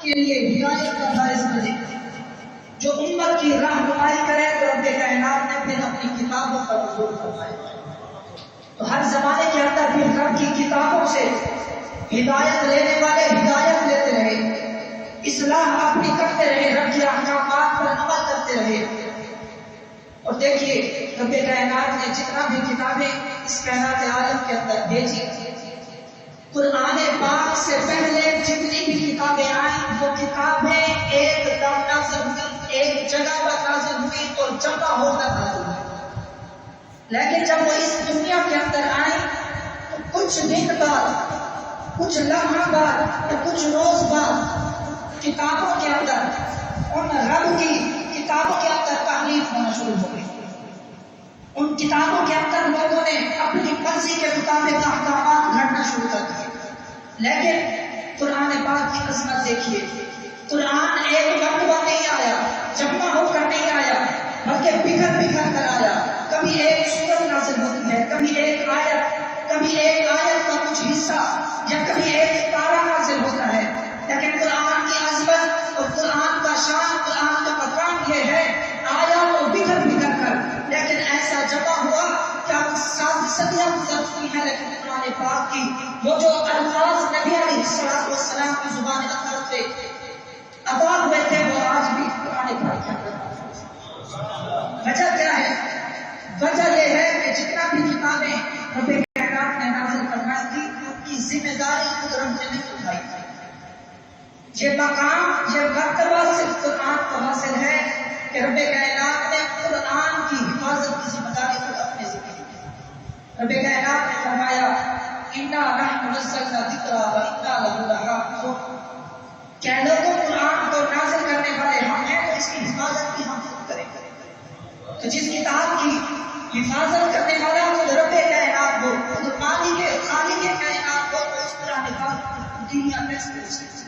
کے لیے ہدایت کا باعث بنے، جو امت کی رہنمائی کرے، تو رب کائنات نے پھر اپنی کتابوں پر نزول فرمایا۔ تو ہر زمانے کے اندر بھی رب کی کتابوں سے ہدایت لینے والے ہدایت لیتے رہے، اصلاح اپنی کرتے رہے، رب کے احکامات پر عمل کرتے رہے۔ اور دیکھیے رب کائنات نے جتنا بھی کتابیں اس کائنات عالم کے اندر بھیجی، قرآن پاک سے پہلے جتنی بھی کتابیں آئیں وہ کتابیں ایک دم نازل ہوئی، ایک جگہ پر نازل ہوئی اور جمع ہو کر نازل ہوئی۔ لیکن جب وہ اس دنیا کے اندر آئیں تو کچھ دن بعد، کچھ لمحہ بعد یا کچھ روز بعد کتابوں کے اندر، ان رب کی کتابوں کے اندر تحریف ہونا شروع ہو گئی۔ ان کتابوں کے اندر لوگوں نے اپنی مرضی کے مطابق احکامات گھڑنا شروع کر دیے۔ لیکن قرآن پاک کی عظمت دیکھیے، قرآن ایک مرتبہ نہیں آیا، جمع ہو کر نہیں آیا، بلکہ بکھر بکھر کر آیا۔ کبھی ایک سورت نازل ہوتی ہے، کبھی ایک آیت کا کچھ حصہ یا کبھی ایک پارہ نازل ہوتا ہے۔ لیکن قرآن کی عظمت اور قرآن کا شان، قرآن کا مقام یہ ہے، آیا تو بکھر بکھر کر، لیکن ایسا جمع ہوا کہ اب 7 صدیاں گزر چکی ہیں، لیکن قرآن پاک کی وہ جو الفاظ نبی علیہ السلام کی زبان اندر سے ادا ہوئے تھے وہ آج بھی قرآن پاک کے اندر۔ وجہ کیا ہے؟ وجہ یہ ہے کہ جتنا بھی کتابیں رب کائنات نے نازل فرمائی تھی ان کی ذمہ داری قدرت نے نہیں اٹھائی تھی۔ یہ مقام، یہ مرتبہ صرف قرآن کو حاصل ہے کہ رب کائنات نے قرآن کی حفاظت کی ذمہ داری خود اپنے ذمہ لی۔ رب کائنات نے فرمایا اِنَّا نَحْنُ نَزَّلْنَا الذِّکْرَ وَإِنَّا لَهُ لَحَافِظُونَ، کہ لوگوں قرآن کو نازل کرنے والے ہم ہیں تو اس کی حفاظت بھی ہم خود کریں گے۔ تو جس کتاب کی حفاظت کرنے والا خود رب کائنات ہو، خود خالق کائنات ہو، تو اس قرآن پاک کی دنیا کیسے ہو سکتی ہے؟